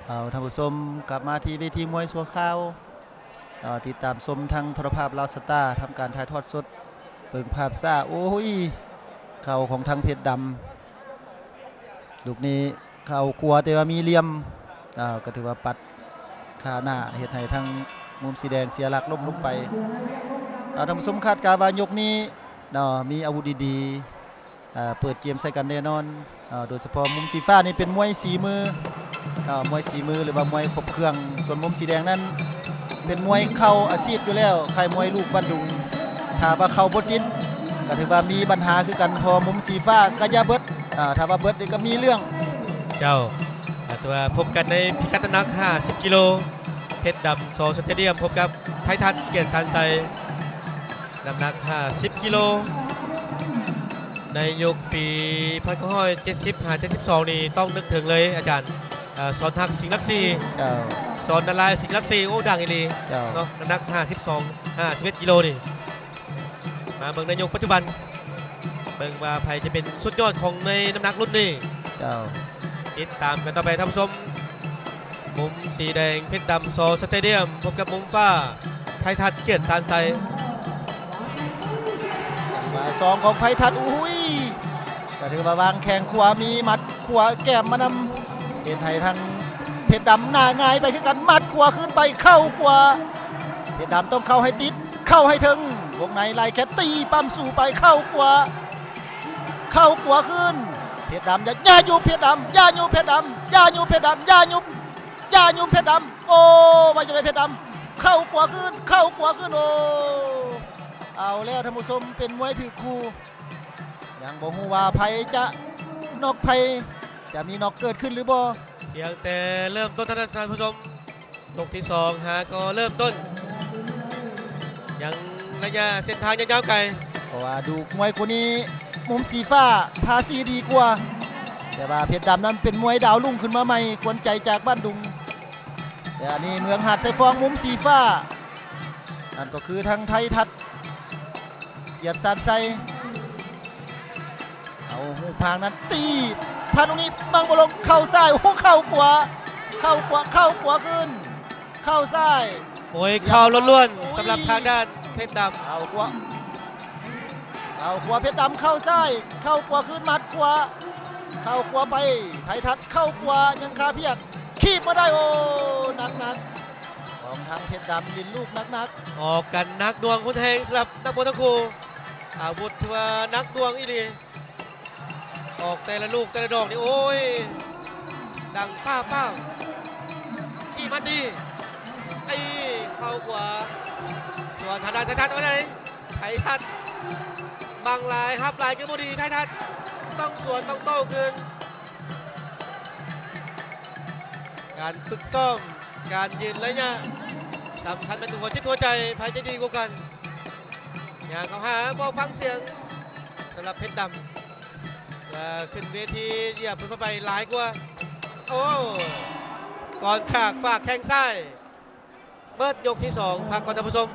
เอาท่านผู้ชมกลับมาที่เวทีมวยสัวข้าวติดตามชมทางโทรภาพลาวสตาร์ทำการถ่ายทอดสดเปิงภาพซ่าโอ้ยเข่าของทางเพชรดำลูกนี้เข่ากลัวแต่ว่ามีเหลี่ยมก็ถือว่าปัดขาหน้าเหตุให้ทางมุมสีแดงเสียหลักล้มลงไปท่านผู้ชมคาดการณ์ว่ายกนี้มีอาวุธดีๆเปิดเกมใส่กันแน่นอนโดยเฉพาะมุมสีฟ้านี่เป็นมวยสีมือมวยสีมือหรือว่ามวยครบเครื่องส่วนมุมสีแดงนั้นเป็นมวยเข่าอาชีพอยู่แล้วใครมวยลูกบ้านดุงถ้าว่าเข่าบดจิตก็ถือว่ามีปัญหาคือกันพอมุมสีฟ้าก็ยาเบิดถ้าว่าเบิดนี่ก็มีเรื่องเจ้าตัวพบกันในพิกัดน้ำหนัก50 กิโลเพชรดำโซสเตเดียมพบกับไททันเกียรติสารไซน้ำหนัก50 กิโลในยุคปี1970-72นี่ต้องนึกถึงเลยอาจารย์สอนทักสิงห์ลักษีสอนนารายสิงห์ลักษีโอ้ดังอีหลีเนาะน้ำหนัก51 กิโลนี่มาเบิ่งในยุคปัจจุบันเบิ่งว่าใครจะเป็นสุดยอดของในน้ำหนักรุ่นนี้ติดตามกันต่อไปท่านผู้ชมมุมสีแดงเพชรดำโซสเตเดียมพบกับมุมฟ้าไททันเกียรติสารไซสองของไพทัศน์อุ้ยก็ถือว่าวางแข้งขวามีหมัดขวาแก้มมานำเห็นไทยทางเพชรดำหน้าง่ายไปขึ้นกันหมัดขวาขึ้นไปเข้าขวาเพชรดำต้องเข้าให้ติดเข้าให้ถึงวงในไล่แคตตีปั๊มสู่ไปเข้าขวาขึ้นเพชรดำอย่าอยู่เพชรดำอย่าอยู่เพชรดำอย่าอยู่เพชรดำอย่าอยู่เพชรดำโอ้มาจะได้เพชรดำเข้าขวาขึ้นโอ้เอาแล้วท่านผู้ชมเป็นมวยถือคู่ยังบอกว่าไผจะนอกไผจะมีนอกเกิดขึ้นหรือบ่เพียงแต่เริ่มต้นท่านผู้ชมยกที่2ก็เริ่มต้นยังระยะเส้นทางยังยาวไกลเพราะว่าดูมวยคนนี้มุมสีฟ้าภาษีดีกว่าแต่ว่าเพชรดำนั้นเป็นมวยดาวรุ่งขึ้นมาใหม่ควนใจจากบ้านดุงแต่อันนี้เมืองหาดไซฟองมุมสีฟ้านั่นก็คือทางไททัศน์เกียรติสารไซเอาหูพางนั้นตีพันตรงนี้บังบอลงเข้าซ้ายโอ้เข้าขวาขึ้นเข้าซ้ายมวยเข่าล้วนๆสำหรับทางด้านเพชรดำเอาขวาเพชรดำเข้าซ้ายเข้าขวาขึ้นมัดขวาเข้าขวาไปไททัศน์เข้าขวายังคาเพียกขีบมาได้โอ้หนักของทางเพชรดำดินลูกหนักออกกันนักดวงคุณแทงสำหรับนักบอลทั้งคู่อาวุธที่ว่านักดวงอีหลีออกแต่ละลูกแต่ละดอกนี่โอ้ยดังป้าขี่มันดีไอ้เข้าขวาส่วนทางด้านไททัศน์เอาไหนไททัศน์บังลายฮับลายกันบุรีไททัศน์ต้องสวนต้องโต้คืนการฝึกซ้อมการยืนระยะสำคัญเป็นหัวจิตหัวใจใครจะดีกว่ากันอย่างเขาหาบอฟังเสียงสำหรับเพชรดำขึ้นเวทีเหยียบพื้นไปหลายกว่าโอ้ก่อนฉากฝากแข้งซ้ายเบิร์ดยกที่2พักก่อนท่านผู้ชม